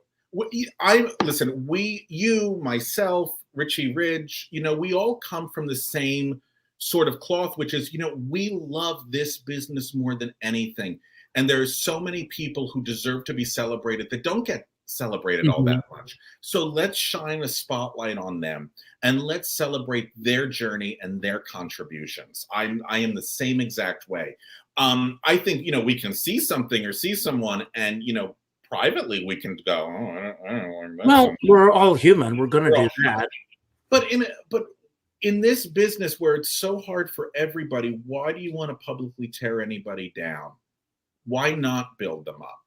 You, myself, Richie Ridge, we all come from the same sort of cloth, which is, we love this business more than anything. And there's so many people who deserve to be celebrated that don't get celebrated all that much. So let's shine a spotlight on them and let's celebrate their journey and their contributions. I am the same exact way. I think, we can see something or see someone and, privately we can go, I don't like that. We're all human. We're going to do that. But in this business where it's so hard for everybody, why do you want to publicly tear anybody down? Why not build them up?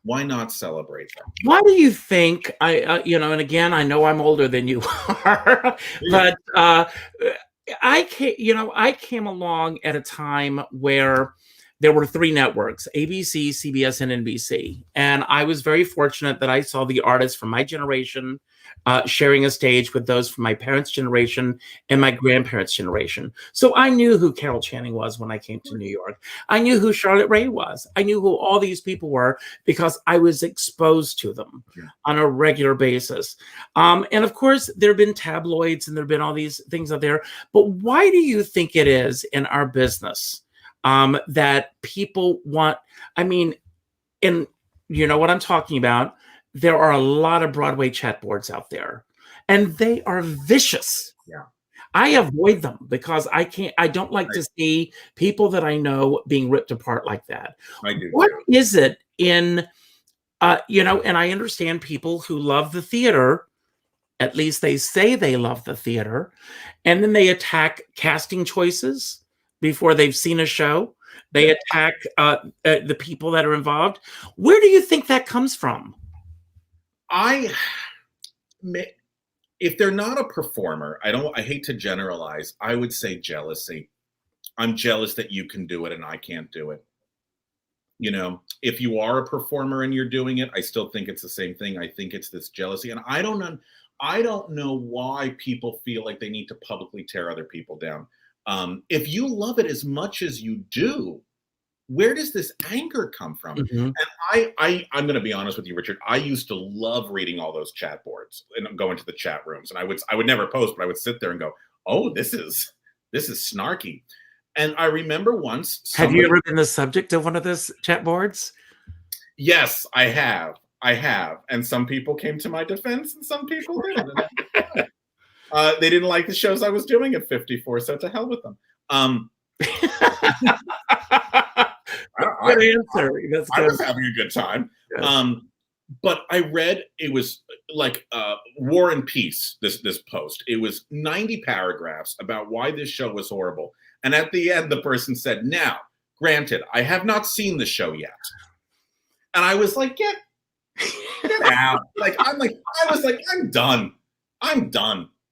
Why not celebrate them? Why do you think and again, I know I'm older than you are, but I came along at a time where there were 3 networks, ABC, CBS, and NBC. And I was very fortunate that I saw the artists from my generation sharing a stage with those from my parents' generation and my grandparents' generation. So I knew who Carol Channing was when I came to New York. I knew who Charlotte Rae was. I knew who all these people were because I was exposed to them on a regular basis. And of course, there have been tabloids and there have been all these things out there. But why do you think it is in our business that people want, and you know what I'm talking about, there are a lot of Broadway chat boards out there and they are vicious. Yeah. I avoid them because I don't like to see people that I know being ripped apart like that. I do. What is it in, and I understand people who love the theater, at least they say they love the theater, and then they attack casting choices before they've seen a show. They attack the people that are involved. Where do you think that comes from? If they're not a performer, I hate to generalize. I would say jealousy. I'm jealous that you can do it and I can't do it. If you are a performer and you're doing it, I still think it's the same thing. I think it's this jealousy. And I don't know why people feel like they need to publicly tear other people down. If you love it as much as you do, where does this anger come from? And I'm going to be honest with you, Richard. I used to love reading all those chat boards and go into the chat rooms. And I would never post, but I would sit there and go, "Oh, this is snarky." And I remember once. Have you ever been the subject of one of those chat boards? Yes, I have. And some people came to my defense, and some people didn't. They didn't like the shows I was doing at 54, so to hell with them. Good answer. That's good. I was having a good time. Yes. But I read, it was like War and Peace, this post. It was 90 paragraphs about why this show was horrible. And at the end, the person said, "Now, granted, I have not seen the show yet." And I was like, get out. I'm done.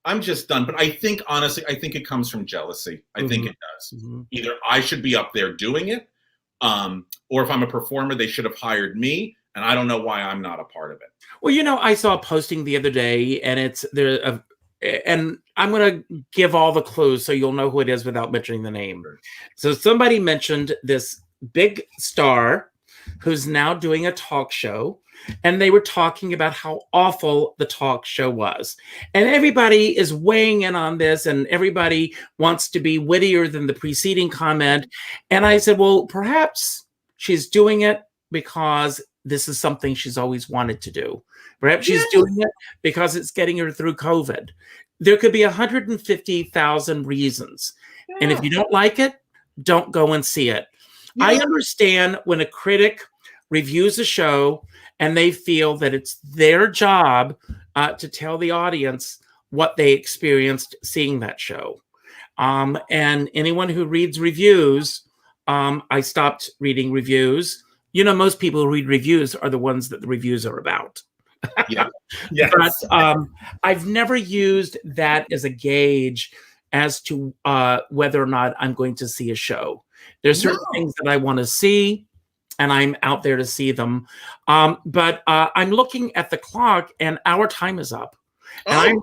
I'm just done. But I think, honestly, it comes from jealousy. I think it does. Either I should be up there doing it, or if I'm a performer, they should have hired me. And I don't know why I'm not a part of it. Well, I saw a posting the other day, and and I'm going to give all the clues so you'll know who it is without mentioning the name. Sure. So somebody mentioned this big star who's now doing a talk show, and they were talking about how awful the talk show was. And everybody is weighing in on this, and everybody wants to be wittier than the preceding comment. And I said, well, perhaps she's doing it because this is something she's always wanted to do. Perhaps she's doing it because it's getting her through COVID. There could be 150,000 reasons. Yeah. And if you don't like it, don't go and see it. Yeah. I understand when a critic reviews a show and they feel that it's their job to tell the audience what they experienced seeing that show. And anyone who reads reviews, I stopped reading reviews. You know, most people who read reviews are the ones that the reviews are about. Yeah. Yes. But I've never used that as a gauge as to whether or not I'm going to see a show. There's certain things that I want to see, and I'm out there to see them. But I'm looking at the clock, and our time is up. And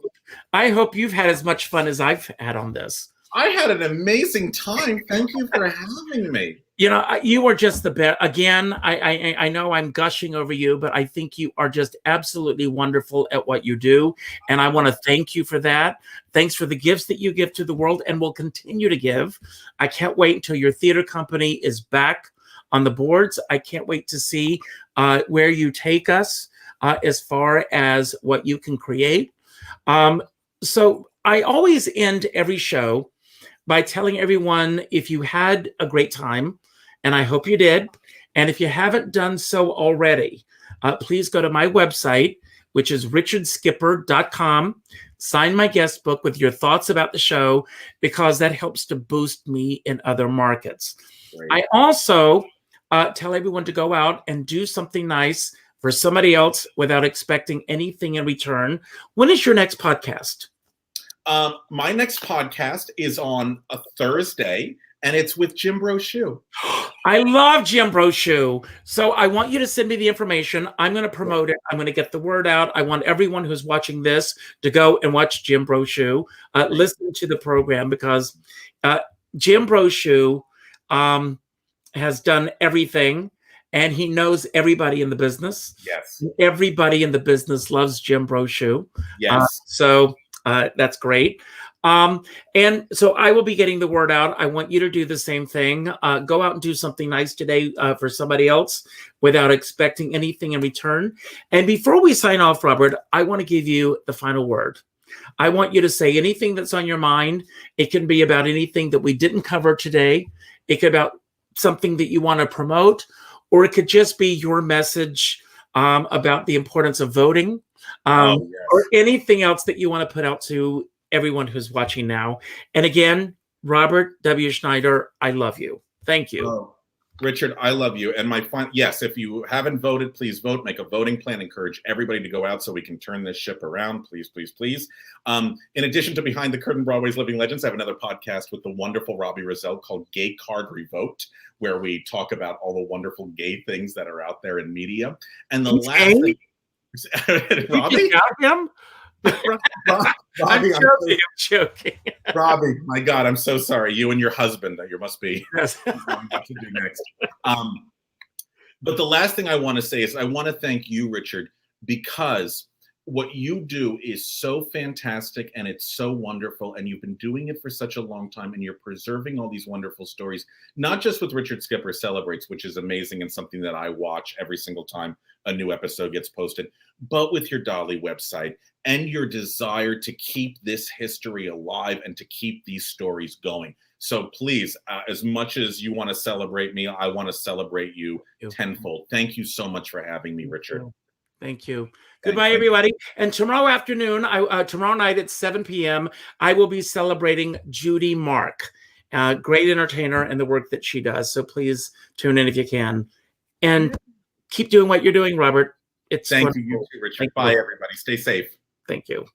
I hope you've had as much fun as I've had on this. I had an amazing time. Thank you for having me. You know, you are just the best. Again, I know I'm gushing over you, but I think you are just absolutely wonderful at what you do. And I want to thank you for that. Thanks for the gifts that you give to the world and will continue to give. I can't wait until your theater company is back on the boards. I can't wait to see where you take us as far as what you can create. So I always end every show by telling everyone, if you had a great time, and I hope you did, and if you haven't done so already, please go to my website, which is richardskipper.com, sign my guest book with your thoughts about the show, because that helps to boost me in other markets. Great. I also tell everyone to go out and do something nice for somebody else without expecting anything in return. When is your next podcast? My next podcast is on a Thursday, and it's with Jim Brochu. I love Jim Brochu. So I want you to send me the information. I'm going to promote it. I'm going to get the word out. I want everyone who's watching this to go and watch Jim Brochu, listen to the program, because Jim Brochu has done everything, and he knows everybody in the business. Yes. Everybody in the business loves Jim Brochu. Yes. So that's great. And so I will be getting the word out. I want you to do the same thing. Go out and do something nice today for somebody else without expecting anything in return. And before we sign off, Robert, I want to give you the final word. I want you to say anything that's on your mind. It can be about anything that we didn't cover today. It could be about something that you want to promote, or it could just be your message about the importance of voting. Or anything else that you want to put out to everyone who's watching now. And again, Robert W. Schneider, I love you. Thank you. Oh, Richard, I love you. And yes, if you haven't voted, please vote. Make a voting plan. Encourage everybody to go out so we can turn this ship around. Please, please, please. In addition to Behind the Curtain, Broadway's Living Legends, I have another podcast with the wonderful Robbie Rozelle called Gay Card Revote, where we talk about all the wonderful gay things that are out there in media. And the last thing, Robbie? You got him? Robbie, I'm joking. Robbie, my God, I'm so sorry. You and your husband, you must be. Yes. What to do next. But the last thing I want to say is I want to thank you, Richard, because what you do is so fantastic and it's so wonderful, and you've been doing it for such a long time, and you're preserving all these wonderful stories, not just with Richard Skipper Celebrates, which is amazing and something that I watch every single time a new episode gets posted, but with your Dolly website and your desire to keep this history alive and to keep these stories going. So please, as much as you want to celebrate me, I want to celebrate you tenfold. Thank you so much for having me, Richard. Thank you. Goodbye, everybody. And tomorrow afternoon, tomorrow night at 7 p.m., I will be celebrating Judy Mark, great entertainer, and the work that she does. So please tune in if you can. And keep doing what you're doing, Robert. Thank you, you too, Richard. Bye, everybody. Stay safe. Thank you.